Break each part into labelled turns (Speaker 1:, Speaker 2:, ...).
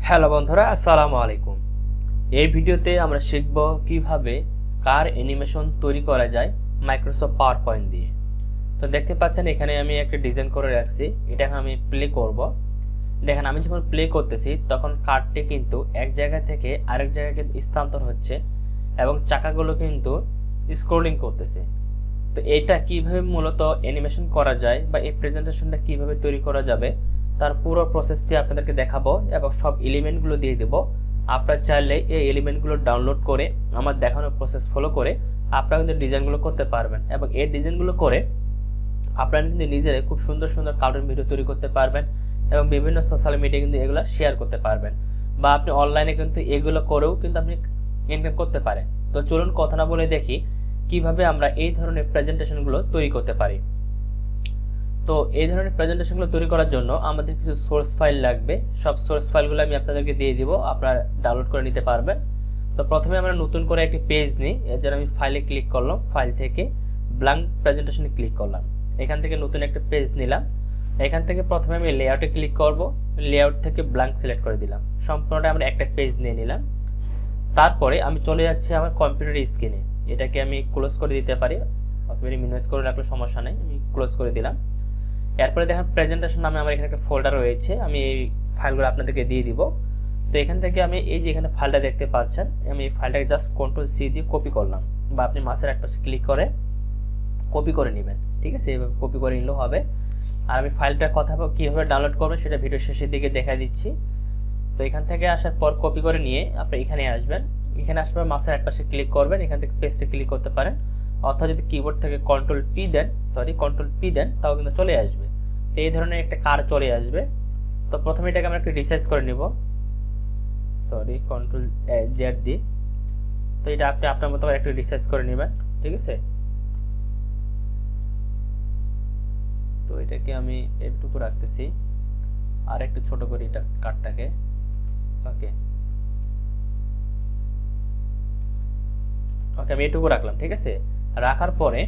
Speaker 1: Hello বন্ধুরা, আসসালামু আলাইকুম। এই ভিডিওতে আমরা শিখব কিভাবে কার অ্যানিমেশন তৈরি করা যায় মাইক্রোসফট পাওয়ার পয়েন্ট দিয়ে। তো দেখতে পাচ্ছেন এখানে আমি একটা ডিজাইন করে রাখছি, এটা আমি প্লে করব। দেখেন আমি যখন প্লে করতেছি তখন কারটি কিন্তু এক জায়গা থেকে আরেক জায়গায় কিন্তু স্থানান্তর হচ্ছে এবং চাকাগুলো কিন্তু স্ক্রলিং করতেছে। তো এটা কিভাবে মূলত অ্যানিমেশন করা যায় বা এই প্রেজেন্টেশনটা কিভাবে তৈরি করা যাবে তার পুরো প্রসেসটি আপনাদেরকে দেখাবো এবং সব এলিমেন্টগুলো দিয়ে দেবো। আপনারা চাইলে এই এলিমেন্টগুলো ডাউনলোড করে আমার দেখানো প্রসেস ফলো করে আপনারা কিন্তু ডিজাইনগুলো করতে পারবেন এবং এই ডিজাইনগুলো করে আপনারা কিন্তু নিজেরাই খুব সুন্দর সুন্দর কার্টুন ভিডিও তৈরি করতে পারবেন এবং বিভিন্ন সোশ্যাল মিডিয়ায় কিন্তু এগুলো শেয়ার করতে পারবেন বা আপনি অনলাইনে কিন্তু এগুলো করেও কিন্তু আপনি ইনকাম করতে পারেন। তো চলুন কথা না বলে দেখি কিভাবে আমরা এই ধরনের প্রেজেন্টেশনগুলো তৈরি করতে পারি। তো এই ধরনের প্রেজেন্টেশনগুলো তৈরি করার জন্য আমাদের কিছু সোর্স ফাইল লাগবে। সব সোর্স ফাইলগুলো আমি আপনাদেরকে দিয়ে দিব, আপনারা ডাউনলোড করে নিতে পারবেন। তো প্রথমে আমরা নতুন করে একটি পেজ নিই, এর জন্য আমি ফাইলে ক্লিক করলাম, ফাইল থেকে ব্ল্যাঙ্ক প্রেজেন্টেশনে ক্লিক করলাম, এখান থেকে নতুন একটা পেজ নিলাম। এখান থেকে প্রথমে আমি লেআউটে ক্লিক করব, লেআউট থেকে ব্ল্যাঙ্ক সিলেক্ট করে দিলাম, সম্পূর্ণটা আমরা একটা পেজ নিয়ে নিলাম। তারপরে আমি চলে যাচ্ছি আমার কম্পিউটার স্ক্রিনে, এটাকে আমি ক্লোজ করে দিতে পারি অথবা মিনিমাইজ করে রাখলে সমস্যা নেই, আমি ক্লোজ করে দিলাম। এরপরে দেখেন প্রেজেন্টেশন নামে আমার এখানে একটা ফোল্ডার রয়েছে, আমি এই ফাইলগুলো আপনাদেরকে দিয়ে দিব। তো এখান থেকে আমি এই যে এখানে ফাইলটা দেখতে পাচ্ছেন, আমি এই ফাইলটাকে জাস্ট Ctrl+C দিয়ে কপি করলাম, বা আপনি মাউসের এক পাশে ক্লিক করে কপি করে নেবেন, ঠিক আছে, এইভাবে কপি করে নিলেও হবে। আর আমি ফাইলটার কথা কীভাবে ডাউনলোড করবেন সেটা ভিডিও শেষের দিকে দেখা দিচ্ছি। তো এখান থেকে আসার পর কপি করে নিয়ে আপনি এখানে আসবেন, এখানে আসার পর মাউসের এক পাশে ক্লিক করবেন, এখান থেকে পেস্টে ক্লিক করতে পারেন অথবা যদি কিবোর্ড থেকে Ctrl+P দেন তাও কিন্তু চলে আসবে। তো এই ধরনের একটা কার চলে আসবে। তো প্রথমে এটাকে আমরা একটু রিসাইজ করে নিব, Ctrl+Z দিয়ে। তো এটা আপনি আপনার মতো একটু রিসাইজ করে নেবেন, ঠিক আছে। তো এটাকে আমি একটু রাখতেছি, আর একটু ছোট করি এটা কার্ডটাকে। ওকে আমি এটুকু রাখলাম, ঠিক আছে। রাখার পরে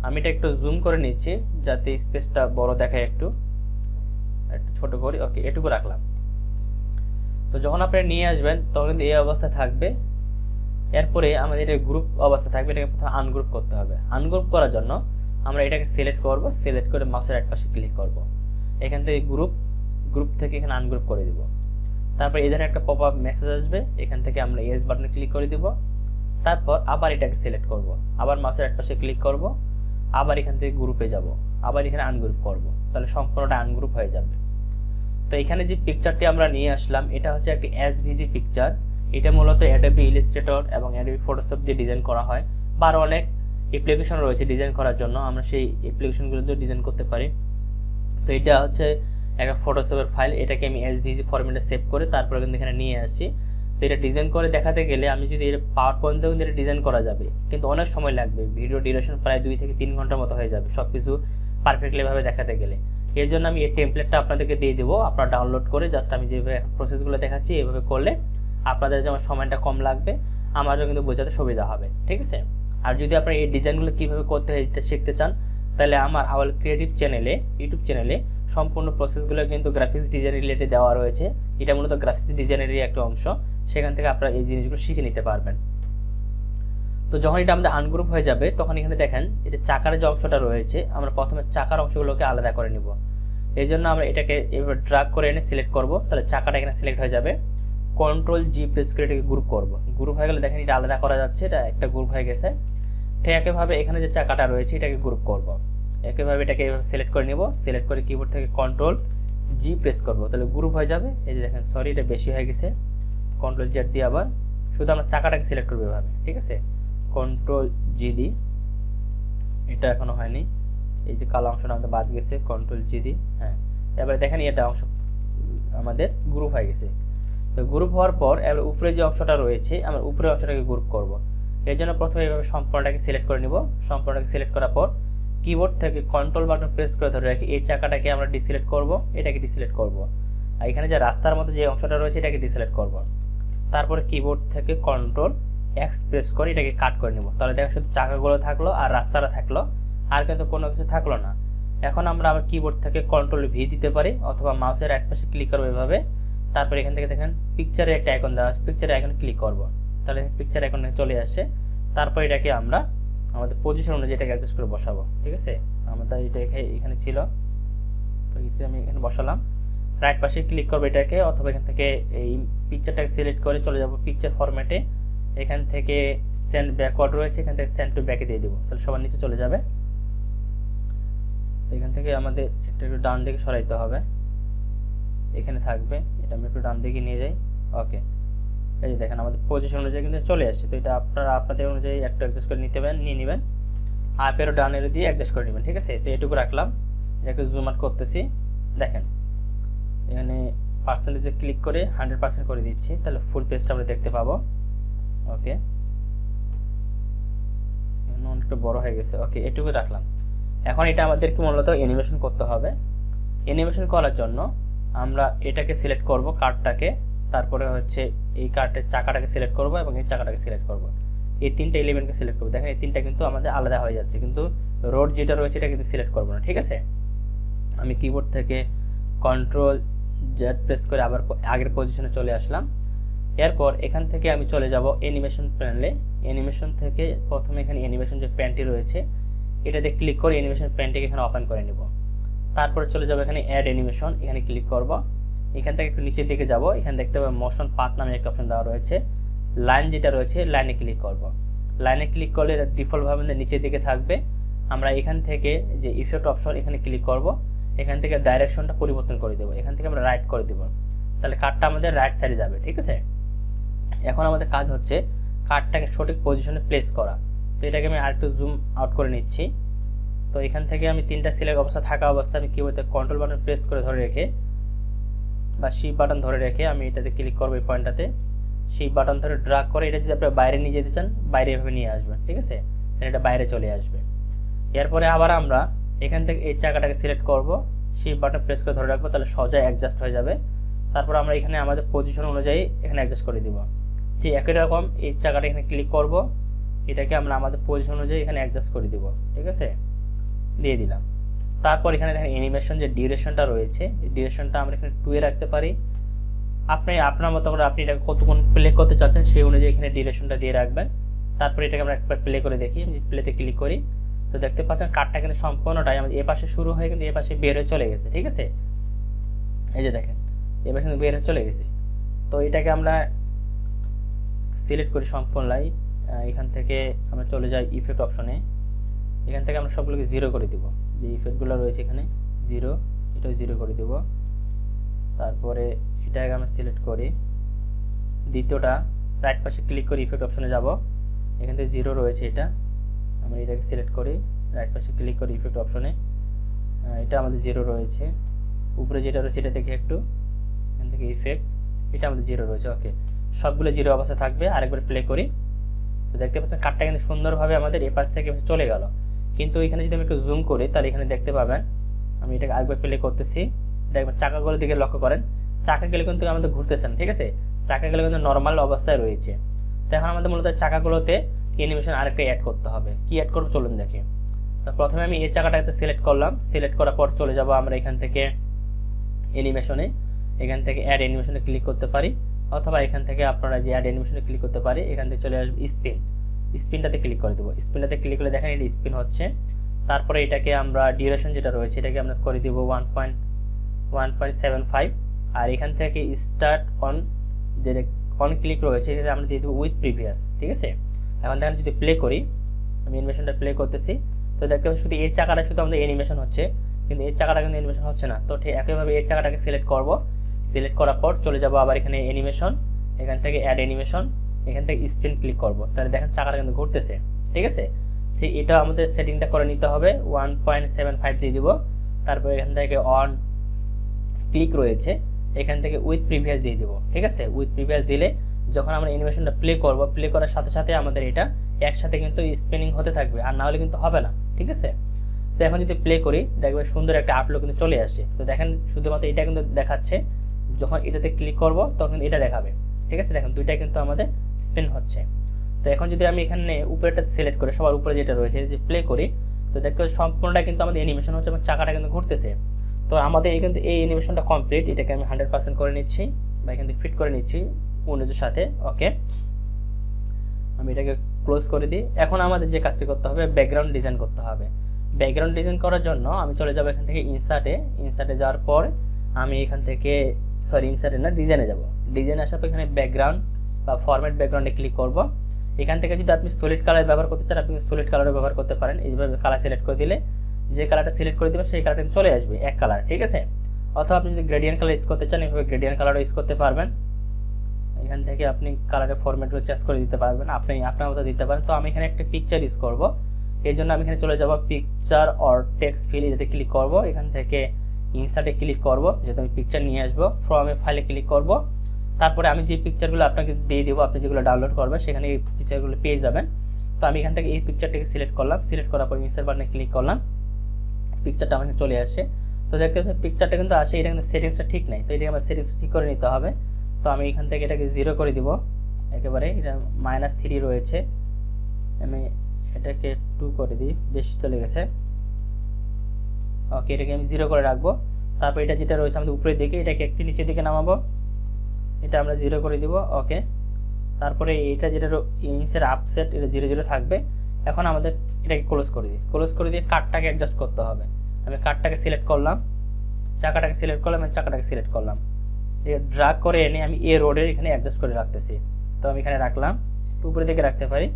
Speaker 1: আমি এটা একটু জুম করে নিচ্ছি যাতে স্পেসটা বড় দেখায়, একটু ছোট করি। ওকে এটুকু রাখলাম। তো যখন আপনি নিয়ে আসবেন তখন কিন্তু এই অবস্থা থাকবে। এরপরে আমাদের এটা গ্রুপ অবস্থা থাকবে, এটাকে প্রথমে আনগ্রুপ করতে হবে। আনগ্রুপ করার জন্য আমরা এটাকে সিলেক্ট করব, সিলেক্ট করে মাউসের এক পাশে ক্লিক করব, এখান থেকে গ্রুপ থেকে এখানে আনগ্রুপ করে দিব। তারপর এই ধরনের একটা পপ আপ মেসেজ আসবে, এখান থেকে আমরা ইয়েস বাটনে ক্লিক করে দিব। তারপর আবার এটাকে সিলেক্ট করব, আবার মাউসের এক পাশে ক্লিক করব, আবার এখান থেকে গ্রুপে যাব, আবার এখানে আনগ্রুপ করব, তাহলে সম্পূর্ণটা আনগ্রুপ হয়ে যাবে। তো এখানে যে পিকচারটি আমরা নিয়ে আসলাম এটা হচ্ছে একটি SVG পিকচার। এটা মূলত অ্যাডোবি ইলাস্ট্রেটর এবং অ্যাডোবি ফটোশপ দিয়ে ডিজাইন করা হয়, বা আরও অনেক অ্যাপ্লিকেশন রয়েছে ডিজাইন করার জন্য, আমরা সেই অ্যাপ্লিকেশনগুলো দিয়ে ডিজাইন করতে পারি। তো এটা হচ্ছে একটা ফটোশপের ফাইল, এটাকে আমি SVG ফরম্যাটে সেভ করে তারপরে কিন্তু এখানে নিয়ে আসি। তো এটা ডিজাইন করে দেখাতে গেলে আমি যদি এটা পাওয়ার পয়েন্টেও কিন্তু এটা ডিজাইন করা যাবে, কিন্তু অনেক সময় লাগবে, ভিডিও ডিউরেশন প্রায় 2 থেকে 3 ঘন্টার মতো হয়ে যাবে সব কিছু পারফেক্টলিভাবে দেখাতে গেলে। এর জন্য আমি এই টেমপ্লেটটা আপনাদেরকে দিয়ে দেবো, আপনারা ডাউনলোড করে জাস্ট আমি যেভাবে প্রসেসগুলো দেখাচ্ছি এইভাবে করলে আপনাদের যেমন সময়টা কম লাগবে, আমারও কিন্তু বোঝাতে সুবিধা হবে, ঠিক আছে। আর যদি আপনারা এই ডিজাইনগুলো কীভাবে করতে হয় এটা শিখতে চান তাহলে আমার আওয়াল ক্রিয়েটিভ চ্যানেলে, ইউটিউব চ্যানেলে সম্পূর্ণ প্রসেসগুলো কিন্তু গ্রাফিক্স ডিজাইন রিলেটেড দেওয়া রয়েছে। এটা মূলত গ্রাফিক্স ডিজাইনেরই একটা অংশ, সেখান থেকে আপনারা এই জিনিসগুলো শিখে নিতে পারবেন। তো যখন এটা আমাদের আনগ্রুপ হয়ে যাবে তখন এখানে দেখেন এটা চাকার যে অংশটা রয়েছে, আমরা প্রথমে চাকার অংশগুলোকে আলাদা করে নিব। এই জন্য আমরা এটাকে এভাবে ড্র্যাগ করে এনে সিলেক্ট করব, তাহলে চাকাটা এখানে সিলেক্ট হয়ে যাবে। Ctrl+G প্রেস করে এটাকে গ্রুপ করব, গ্রুপ হয়ে গেলে দেখেন এটা আলাদা করা যাচ্ছে, এটা একটা গ্রুপ হয়ে গেছে। ঠিক একইভাবে এখানে যে চাকাটা রয়েছে এটাকে গ্রুপ করব, একইভাবে এটাকে এভাবে সিলেক্ট করে নিব, সিলেক্ট করে কিবোর্ড থেকে Ctrl+G প্রেস করব, তাহলে গ্রুপ হয়ে যাবে। এই যে দেখেন সরি এটা বেশি হয়ে গেছে, Ctrl+Z দিয়ে আবার শুধু আমরা চাকাটাকে সিলেক্ট করবো এভাবে, ঠিক আছে। Ctrl+G দিই, এটা এখনো হয়নি, এই যে কালো অংশটা আমাদের বাদ গেছে, Ctrl+G দিই, হ্যাঁ। এবারে দেখেন এটা অংশ আমাদের গ্রুপ হয়ে গেছে। তো গ্রুপ হওয়ার পর এবার উপরে যে অংশটা রয়েছে আমরা উপরের অংশটাকে গ্রুপ করব। এর জন্য প্রথমে এইভাবে সম্পূর্ণটাকে সিলেক্ট করে নিব, সম্পূর্ণটাকে সিলেক্ট করার পর কিবোর্ড থেকে কন্ট্রোল বাটন প্রেস করে ধরে রাখি এই চাকাটাকে আমরা ডিসিলেক্ট করব, এটাকে ডিসিলেক্ট করব, আর এখানে যে রাস্তার মধ্যে যে অংশটা রয়েছে এটাকে ডিসিলেক্ট করব। তারপরে কিবোর্ড থেকে Ctrl+X প্রেস করে এটাকে কাট করে নিব, তাহলে দেখো শুধু চাকাগুলো থাকলো আর রাস্তাটা থাকলো, আর কিন্তু কোনো কিছু থাকলো না। এখন আমরা আবার কিবোর্ড থেকে Ctrl+V দিতে পারি অথবা মাউসের এক পাশে ক্লিক করব এভাবে, তারপর এখান থেকে দেখেন পিকচারের একটা আইকন দেওয়া আছে, পিকচারের আইকনে ক্লিক করব, তাহলে পিকচার আইকনে চলে আসছে। তারপর এটাকে আমরা আমাদের পজিশন অনুযায়ী এটাকে অ্যাডজাস্ট করে বসাবো, ঠিক আছে। আমাদের এটা এখানে ছিল, তো এটা আমি এখানে বসালাম। রাইট পাশে ক্লিক করবো এটাকে, অথবা এখান থেকে এই পিকচারটাকে সিলেক্ট করে চলে যাব পিকচার ফরম্যাটে। এখান থেকে সেন্ড ব্যাকওয়ার্ড রয়েছে, এখান থেকে সেন্ড টু ব্যাকে দিয়ে দেবো, তাহলে সবার নিচে চলে যাবে। তো এখান থেকে আমাদের এটা একটু ডান দিকে সরাইতে হবে, এখানে থাকবে, এটা আমি একটু ডান দিকে নিয়ে যাই। ওকে, এই যে দেখেন আমাদের পজিশন অনুযায়ী কিন্তু চলে আসছে। তো এটা আপনারা আপনাদের অনুযায়ী একটু অ্যাডজাস্ট করে নিয়ে নেবেন, আপেরও ডানেরও দিয়ে অ্যাডজাস্ট করে নেবেন, ঠিক আছে। তো এটুকু রাখলাম, একটু জুম আউট করতেছি। দেখেন এখানে পার্সেন্টেজে ক্লিক করে 100% করে দিচ্ছি, তাহলে ফুল পেজটা আমরা দেখতে পাবো। ওকে, অনেকটা বড় হয়ে গেছে। ওকে, এটুকু রাখলাম। এখন এটা আমাদেরকে মূলত অ্যানিমেশন করতে হবে। অ্যানিমেশন করার জন্য আমরা এটাকে সিলেক্ট করব, কার্ডটাকে, তারপরে হচ্ছে এই কার্ডের চাকাটাকে সিলেক্ট করব এবং এই চাকাটাকে সিলেক্ট করব, এই তিনটা এলিমেন্টকে সিলেক্ট করব। দেখেন এই তিনটা কিন্তু আমাদের আলাদা হয়ে যাচ্ছে, কিন্তু রোড যেটা রয়েছে এটা কিন্তু সিলেক্ট করব না, ঠিক আছে। আমি কিবোর্ড থেকে Ctrl+Z প্রেস করে আবার আগের পজিশনে চলে আসলাম। এরপর এখান থেকে আমি চলে যাব অ্যানিমেশন প্যানেলে। অ্যানিমেশন থেকে প্রথমে এখানে অ্যানিমেশন যে প্যানটি রয়েছে এটাতে ক্লিক করে অ্যানিমেশন প্যানটিকে এখানে ওপেন করে নেব। তারপরে চলে যাব এখানে অ্যাড অ্যানিমেশন, এখানে ক্লিক করব। এখান থেকে একটু নিচের দিকে যাব, এখানে দেখতে পাবেন মোশন পাথ নামে একটা অপশন দেওয়া রয়েছে। লাইন যেটা রয়েছে লাইনে ক্লিক করব। লাইনে ক্লিক করলে এটা ডিফল্টভাবে নিচের দিকে থাকবে। আমরা এখান থেকে যে ইফেক্ট অপশন এখানে ক্লিক করব, এখান থেকে ডাইরেকশনটা পরিবর্তন করে দেব, এখান থেকে আমরা রাইট করে দেব, তাহলে কার্ডটা আমাদের রাইট সাইডে যাবে, ঠিক আছে। এখন আমাদের কাজ হচ্ছে কার্ডটাকে সঠিক পজিশনে প্লেস করা। তো এটাকে আমি আরেকটু জুম আউট করে নিচ্ছি। তো এখান থেকে আমি তিনটা সিলেক্ট অবস্থা থাকা অবস্থায় আমি কিবোর্ডে কন্ট্রোল বাটন প্রেস করে ধরে রেখে বা শিফট বাটন ধরে রেখে আমি এটাতে ক্লিক করব, এই পয়েন্টটাতে শিফট বাটন ধরে ড্র্যাগ করে এটা যদি আপনি বাইরে নিয়ে যেতে চান বাইরে এভাবে নিয়ে আসবেন, ঠিক আছে, তাহলে এটা বাইরে চলে আসবে। এরপরে আবার আমরা এখান থেকে এই চাকাটাকে সিলেক্ট করব, শিফট বাটন প্রেস করে ধরে রাখবো, তাহলে সহজে অ্যাডজাস্ট হয়ে যাবে। তারপর আমরা এখানে আমাদের পজিশন অনুযায়ী এখানে অ্যাডজাস্ট করে দিব। ঠিক একই রকম এই চাকাটা এখানে ক্লিক করব, এটাকে আমরা আমাদের পজিশন অনুযায়ী এখানে অ্যাডজাস্ট করে দিব, ঠিক আছে, দিয়ে দিলাম। তারপর এখানে দেখেন অ্যানিমেশন যে ডিউরেশনটা রয়েছে এই ডিউরেশনটা আমরা এখানে 2 এ রাখতে পারি। আপনি আপনার মতো করে আপনি এটাকে কতক্ষণ প্লে করতে চাচ্ছেন সেই অনুযায়ী এখানে ডিউরেশনটা দিয়ে রাখবেন। তারপর এটাকে আমরা একবার প্লে করে দেখি, আমি প্লেতে ক্লিক করি, তো দেখতে পাচ্ছেন কার্ডটা কিন্তু সম্পূর্ণটাই আমাদের এ পাশে শুরু হয়ে কিন্তু এ পাশে বের হয়ে চলে গেছে, ঠিক আছে। এই যে দেখেন এ পাশে বের হয়ে চলে গেছে। তো এটাকে আমরা সিলেক্ট করি সম্পূর্ণটাই, এখান থেকে আমরা চলে যাই ইফেক্ট অপশনে, এখান থেকে আমরা সবগুলোকে 0 করে দিব, যে ইফেক্টগুলো রয়েছে এখানে 0, এটাও 0 করে দেব। তারপরে এটাকে আমরা সিলেক্ট করি, দ্বিতীয়টা রাইট পাশে ক্লিক করে ইফেক্ট অপশনে যাব, এখান থেকে 0 রয়েছে, এটা আমরা এটাকে সিলেক্ট করি, রাইট পাশে ক্লিক করি ইফেক্ট অপশনে, এটা আমাদের 0 রয়েছে। উপরে যেটা রয়েছে এটা দেখে একটু, এখান থেকে ইফেক্ট, এটা আমাদের 0 রয়েছে। ওকে, সবগুলো 0 অবস্থা থাকবে। আরেকবার প্লে করি, তো দেখতে পাচ্ছেন কার্ডটা কিন্তু সুন্দরভাবে আমাদের এই পাশ থেকে চলে গেল। কিন্তু এখানে যদি আমি একটু জুম করি তাহলে এখানে দেখতে পাবেন, আমি এটাকে আরেকবার প্লে করতেছি, দেখবেন চাকাগুলোর দিকে লক্ষ্য করেন, চাকাগুলো কিন্তু আমাদের ঘুরতেছে না, ঠিক আছে, চাকাগুলো কিন্তু নর্মাল অবস্থায় রয়েছে। তো এখন আমাদের মূলত চাকাগুলোতে অ্যানিমেশন আরেকটা অ্যাড করতে হবে। কি অ্যাড করবো চলুন দেখি। তো প্রথমে আমি এই চাকাটাকে সিলেক্ট করলাম, সিলেক্ট করার পর চলে যাব আমরা এখান থেকে অ্যানিমেশনে, এখান থেকে অ্যাড অ্যানিমেশনে ক্লিক করতে পারি, অথবা এখান থেকে আপনারা যে অ্যাড অ্যানিমেশনে ক্লিক করতে পারি, এখান থেকে চলে আসবে স্পিন, স্পিনটাতে ক্লিক করে দেবো। স্পিনটাতে ক্লিক করে দেখেন এটা স্পিন হচ্ছে। তারপরে এটাকে আমরা ডিউরেশন যেটা রয়েছে এটাকে আমরা করে দিব 1.75, আর এখান থেকে স্টার্ট অন যে অন ক্লিক রয়েছে এটা আমরা দিয়ে দেবো উইথ প্রিভিয়াস, ঠিক আছে। এখন দেখেন যদি প্লে করি, আমি অ্যানিমেশনটা প্লে করতেছি, তো দেখতে পাচ্ছি শুধু এই চাকাটা শুধু আমাদের অ্যানিমেশন হচ্ছে, কিন্তু এই চাকাটা কিন্তু অ্যানিমেশন হচ্ছে না। তো ঠিক একইভাবে এই চাকাটাকে সিলেক্ট করব, সিলেক্ট করার পর চলে যাব আবার এখানে অ্যানিমেশন, এখান থেকে অ্যাড অ্যানিমেশন, এখান থেকে স্পিন ক্লিক করব, তাহলে দেখেন চাকাটা কিন্তু ঘুরতেছে, ঠিক আছে। সেই এটা আমাদের সেটিংটা করে নিতে হবে, 1.75 দিয়ে দিব। তারপর এখান থেকে অন ক্লিক রয়েছে, এখান থেকে উইথ প্রিভিয়াস দিয়ে দিব, ঠিক আছে। উইথ প্রিভিয়াস দিলে যখন আমরা অ্যানিমেশনটা প্লে করব, প্লে করার সাথে সাথে আমাদের এটা একসাথে কিন্তু স্পিনিং হতে থাকবে, আর না হলে কিন্তু হবে না, ঠিক আছে। তো এখন যদি প্লে করি দেখবেন সুন্দর একটা আউটলুক কিন্তু চলে আসছে। তো দেখেন শুধুমাত্র এটা কিন্তু দেখাচ্ছে, যখন এটাতে ক্লিক করব তখন এটা দেখাবে, ঠিক আছে। দেখেন দুইটা কিন্তু আমাদের স্পিন হচ্ছে। তো এখন যদি আমি এখানে উপরেটা সিলেক্ট করে সবার উপরে যেটা রয়েছে যে প্লে করি, তো দেখতে সম্পূর্ণটা কিন্তু আমাদের অ্যানিমেশন হচ্ছে এবং চাকাটা কিন্তু ঘুরতেছে। তো আমাদের কিন্তু এই অ্যানিমেশনটা কমপ্লিট, এটাকে আমি 100% করে নিচ্ছি, বা এখান থেকে ফিট করে নিচ্ছি উইন্ডোজের সাথে। ওকে, আমি এটাকে ক্লোজ করে দিই। এখন আমাদের যে কাজটি করতে হবে, ব্যাকগ্রাউন্ড ডিজাইন করতে হবে। ব্যাকগ্রাউন্ড ডিজাইন করার জন্য আমি চলে যাব এখান থেকে ইনসার্টে যাওয়ার পর আমি এখান থেকে ইনসার্টে না, ডিজাইনে যাব। ডিজাইনে আসার পর এখানে ব্যাকগ্রাউন্ড বা ফরম্যাট ব্যাকগ্রাউন্ডে ক্লিক করব। এখান থেকে যদি আপনি সলিড কালার ব্যবহার করতে চান, আপনি সলিড কালারও ব্যবহার করতে পারেন। এইভাবে কালার সিলেক্ট করে দিলে যে কালারটা সিলেক্ট করে দেবেন সেই কালারটা চলে আসবে এক কালার, ঠিক আছে। অথবা আপনি যদি গ্রেডিয়েন্ট কালার ইউজ করতে চান, এইভাবে গ্রেডিয়েন্ট কালারও ইউজ করতে পারবেন। এখান থেকে আপনি কালারের ফরম্যাটগুলো চেঞ্জ করে দিতে পারবেন, আপনি আপনার মতো দিতে পারেন। তো আমি এখানে একটা পিকচার ইউজ করব, এই জন্য আমি এখানে চলে যাব পিকচার অর টেক্সট ফিল, এটাতে ক্লিক করব। এখান থেকে ইনসার্টে ক্লিক করব, যেহেতু আমি পিকচার নিয়ে আসবো। ফ্রমে ফাইলে ক্লিক করব। তারপরে আমি যে পিকচারগুলো আপনাকে দিয়ে দেবো, আপনি যেগুলো ডাউনলোড করবেন সেখানে এই পিকচারগুলো পেয়ে যাবেন। তো আমি এখান থেকে এই পিকচারটাকে সিলেক্ট করলাম। সিলেক্ট করার পর ইনসার্ট বাটনে ক্লিক করলাম, পিকচারটা আমাকে চলে আসে। তো দেখতে পাচ্ছেন পিকচারটা কিন্তু আসে, এটা কিন্তু সেটিংসটা ঠিক নাই। তো এটাকে আমার সেটিংসটা ঠিক করে নিতে হবে। তো আমি এখান থেকে এটাকে 0 করে দিব একেবারে। এটা -3 রয়েছে, আমি এটাকে 2 করে দিই, বেশি চলে গেছে। ওকে, এটাকে আমি 0 করে রাখবো। তারপর এটা যেটা রয়েছে আমাদের উপরের দিকে, এটাকে একটু নিচের দিকে নামাবো, এটা আমরা 0 করে দিব। ওকে, তারপরে এটা যেটা ইনসার্ট আপসেট, এটা 0 0 থাকবে। এখন আমাদের এটাকে ক্লোজ করে দিই। ক্লোজ করে দিয়ে কাটটাকে অ্যাডজাস্ট করতে হবে। আমি কাটটাকে সিলেক্ট করলাম, চাকাটাকে সিলেক্ট করলাম, আমি চাকাটাকে সিলেক্ট করলাম। ড্রাগ করে এনে আমি এ রোডের এখানে অ্যাডজাস্ট করে রাখতেছি। তো আমি এখানে রাখলাম, উপরে দিকে রাখতে পারি।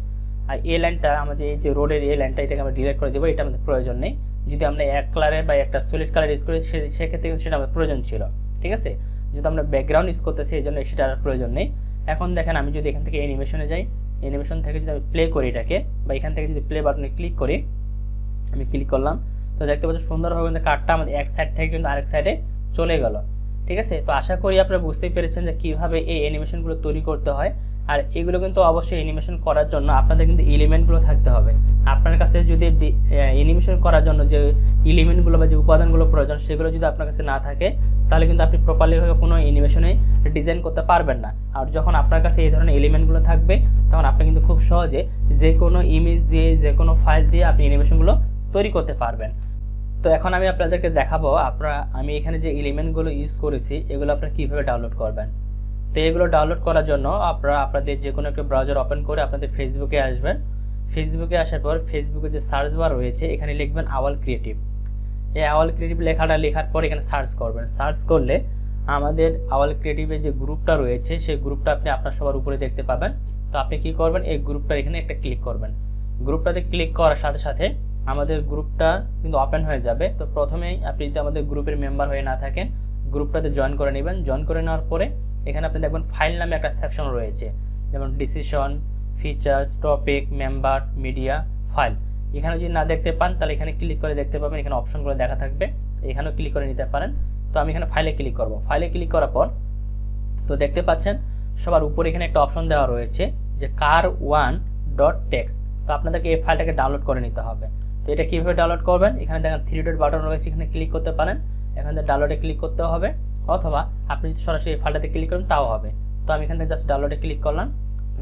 Speaker 1: আর এই লাইনটা আমাদের, এই যে রোডের এই লাইনটা, এটাকে আমরা ডিলিট করে দেবো, এটা আমাদের প্রয়োজন নেই। যদি আমরা এক কালারের বা একটা সলিড কালার ইউজ করি সেক্ষেত্রে কিন্তু সেটা আমাদের প্রয়োজন ছিল, ঠিক আছে। যদি আমরা ব্যাকগ্রাউন্ড ইউজ করতেছি এই জন্য সেটা আর প্রয়োজন নেই। এখন দেখেন আমি যদি এখান থেকে অ্যানিমেশনে যাই, অ্যানিমেশন থেকে যদি আমি প্লে করি এটাকে, বা এখান থেকে যদি প্লে বাটনে ক্লিক করি, আমি ক্লিক করলাম, তো দেখতে পাচ্ছি সুন্দরভাবে কিন্তু কার্ডটা আমাদের এক সাইড থেকে কিন্তু আরেক সাইডে চলে গেল, ঠিক আছে। তো আশা করি আপনারা বুঝতেই পেরেছেন যে কীভাবে এই অ্যানিমেশনগুলো তৈরি করতে হয়। আর এগুলো কিন্তু অবশ্যই অ্যানিমেশন করার জন্য আপনাদের কিন্তু এলিমেন্টগুলো থাকতে হবে। আপনার কাছে যদি অ্যানিমেশন করার জন্য যে এলিমেন্টগুলো বা যে উপাদানগুলো প্রয়োজন সেগুলো যদি আপনার কাছে না থাকে, তাহলে কিন্তু আপনি প্রপারলিভাবে কোনো অ্যানিমেশনে ডিজাইন করতে পারবেন না। আর যখন আপনার কাছে এই ধরনের এলিমেন্টগুলো থাকবে, তখন আপনি কিন্তু খুব সহজে যে কোনো ইমেজ দিয়ে, যে কোনো ফাইল দিয়ে আপনি অ্যানিমেশনগুলো তৈরি করতে পারবেন। তো এখন আমি আপনাদেরকে দেখাবো আমি এখানে যে এলিমেন্টগুলো ইউজ করেছি এগুলো আপনারা কীভাবে ডাউনলোড করবেন। তো এগুলো ডাউনলোড করার জন্য আপনারা আপনাদের যে কোনো একটা ব্রাউজার ওপেন করে আপনাদের ফেসবুকে আসবেন। ফেসবুকে আসার পর ফেসবুকে যে সার্চ বার রয়েছে এখানে লিখবেন আওয়াল ক্রিয়েটিভ। এই আওয়াল ক্রিয়েটিভ লেখাটা লেখার পর এখানে সার্চ করবেন। সার্চ করলে আমাদের আওয়াল ক্রিয়েটিভের যে গ্রুপটা রয়েছে সেই গ্রুপটা আপনি আপনার সবার উপরে দেখতে পাবেন। তো আপনি কি করবেন, এই গ্রুপটার এখানে একটা ক্লিক করবেন। গ্রুপটাতে ক্লিক করার সাথে সাথে আমাদের গ্রুপটা কিন্তু ওপেন হয়ে যাবে। তো প্রথমেই আপনি যদি আমাদের গ্রুপের মেম্বার হয়ে না থাকেন, গ্রুপটাতে জয়েন করে নেবেন। জয়েন করে নেওয়ার পরে এখানে আপনি দেখবেন ফাইল নামে একটা সেকশন রয়েছে, যেমন decision, features, topic, member, media, file. এখানে যদি না দেখতে পান তাহলে এখানে ক্লিক করে দেখতে পাবেন, এখানে অপশনগুলো দেখা থাকবে, এখানেও ক্লিক করে নিতে পারেন। তো আমি এখানে ফাইলে ক্লিক করব। ফাইলে ক্লিক করার পর তো দেখতে পাচ্ছেন সবার উপরে এখানে একটা অপশন দেওয়া রয়েছে যে car1.txt। তো আপনাদেরকে এই ফাইলটাকে ডাউনলোড করে নিতে হবে। তো এটা কীভাবে ডাউনলোড করবেন, এখানে দেখেন 3 ডট বাটন রয়েছে, এখানে ক্লিক করতে পারেন। এখান থেকে ডাউনলোডে ক্লিক করতে হবে, অথবা আপনি যদি সরাসরি এই ফাইলটাতে ক্লিক করেন তাও হবে। তো আমি এখান থেকে জাস্ট ডাউনলোডে ক্লিক করলাম।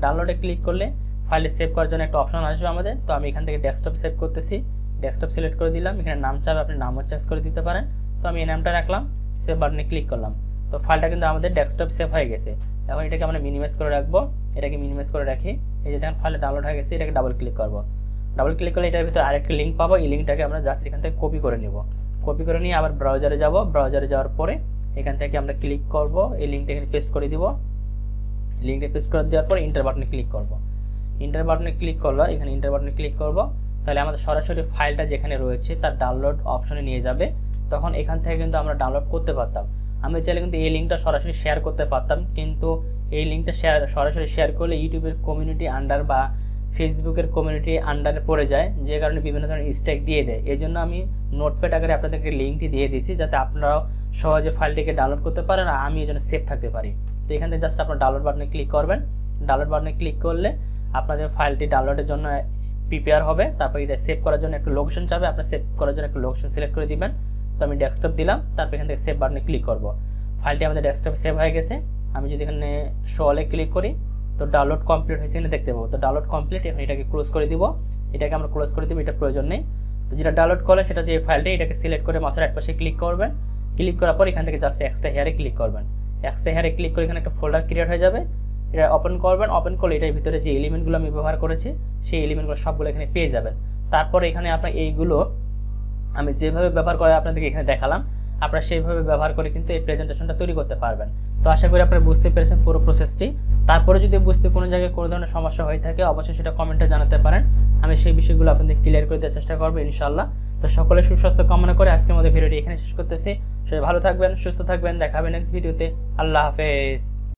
Speaker 1: ডাউনলোডে ক্লিক করলে ফাইলে সেভ করার জন্য একটা অপশন আসবে আমাদের। তো আমি এখান থেকে ডেস্কটপ সেভ করতেছি, ডেস্কটপ সিলেক্ট করে দিলাম। এখানে নাম চাবে, আপনি নামও চেঞ্জ করে দিতে পারেন। তো আমি এই নামটা রাখলাম, সেভ বাটনে ক্লিক করলাম। তো ফাইলটা কিন্তু আমাদের ডেস্কটপ সেভ হয়ে গেছে। এখন এটাকে আমরা মিনিমাইজ করে রাখবো, এটাকে মিনিমাইজ করে রাখি। এই যে দেখেন ফাইলটা ডাউনলোড হয়ে গেছে, এটাকে ডাবল ক্লিক করবো। ডাবল ক্লিক করলে এটার ভিতরে আরেকটা লিঙ্ক পাবো, এই লিঙ্কটাকে আমরা জাস্ট এখান থেকে কপি করে নিব। কপি করে নিয়ে আবার ব্রাউজারে যাব। ব্রাউজারে যাওয়ার পরে এখান থেকে আমরা ক্লিক করব, এই লিঙ্কটা এখানে পেস্ট করে দিব। লিঙ্কটা পেস্ট করে দেওয়ার পরে ইন্টার বাটনে ক্লিক করব। ইন্টার বাটনে ক্লিক করলে এখানে ইন্টার বাটনে ক্লিক করব, তাহলে আমাদের সরাসরি ফাইলটা যেখানে রয়েছে তার ডাউনলোড অপশনে নিয়ে যাবে। তখন এখান থেকে কিন্তু আমরা ডাউনলোড করতে পারতাম। আমি চাইলে কিন্তু এই লিঙ্কটা সরাসরি শেয়ার করতে পারতাম, কিন্তু এই লিঙ্কটা সরাসরি শেয়ার করলে ইউটিউবের কমিউনিটি আন্ডার বা ফেসবুকের কমিউনিটি আন্ডারে পড়ে যায়, যে কারণে বিভিন্ন ধরনের স্ট্যাক দিয়ে দেয়। এই জন্য আমি নোটপ্যাড আকারে আপনাদেরকে লিঙ্কটি দিয়ে দিয়েছি, যাতে আপনারাও সহজে ফাইলটিকে ডাউনলোড করতে পারেন আর আমি এই জন্য সেভ থাকতে পারি। তো এখান থেকে জাস্ট আপনার ডাউনলোড বাটনে ক্লিক করবেন। ডাউনলোড বাটনে ক্লিক করলে আপনাদের ফাইলটি ডাউনলোডের জন্য প্রিপেয়ার হবে। তারপর এটা সেভ করার জন্য একটা লোকেশন চাবে, আপনার সেভ করার জন্য একটা লোকেশন সিলেক্ট করে দিবেন। তো আমি ডেস্কটপ দিলাম, তারপর এখান থেকে সেভ বাটনে ক্লিক করব। ফাইলটি আমাদের ডেস্কটপে সেভ হয়ে গেছে। আমি যদি এখানে শো অলে ক্লিক করি তো ডাউনলোড কমপ্লিট হয়েছে এখানে দেখতে পাবো। তো ডাউনলোড কমপ্লিট, এখন এটাকে ক্লোজ করে দিব। এটাকে আমরা ক্লোজ করে দিব, এটা প্রয়োজন নেই। তো যেটা ডাউনলোড করলে সেটা যে ফাইলটা, এটাকে সিলেক্ট করে মাউসের এক পাশে ক্লিক করবেন। ক্লিক করার পর এখান থেকে জাস্ট এক্সট্রা হেয়ারে ক্লিক করবেন। এক্সট্রা হেয়ারে ক্লিক করে এখানে একটা ফোল্ডার ক্রিয়েট হয়ে যাবে, এটা ওপেন করবেন। ওপেন করলে এটার ভিতরে যে এলিমেন্টগুলো আমি ব্যবহার করেছি সেই এলিমেন্টগুলো সবগুলো এখানে পেয়ে যাবেন। তারপরে এখানে আপনার এইগুলো আমি যেভাবে ব্যবহার করে আপনাদেরকে এখানে দেখালাম, আপনারা সেইভাবে ব্যবহার করে কিন্তু এই প্রেজেন্টেশনটা তৈরি করতে পারবেন। তো আশা করি আপনারা বুঝতে পেরেছেন পুরো প্রসেসটি। তারপরে যদি বুঝতে কোনো জায়গায় কোনো ধরনের সমস্যা হয়ে থাকে অবশ্যই সেটা কমেন্টে জানাতে পারেন, আমি সেই বিষয়গুলো আপনাদের ক্লিয়ার করে দেওয়ার চেষ্টা করবো ইনশাআল্লাহ। তো সকলে সুস্বাস্থ্য কামনা করে আজকের মধ্যে ভিডিওটি এখানে শেষ করতেছি। সবাই ভালো থাকবেন, সুস্থ থাকবেন, দেখা হবে নেক্সট ভিডিওতে। আল্লাহ হাফেজ।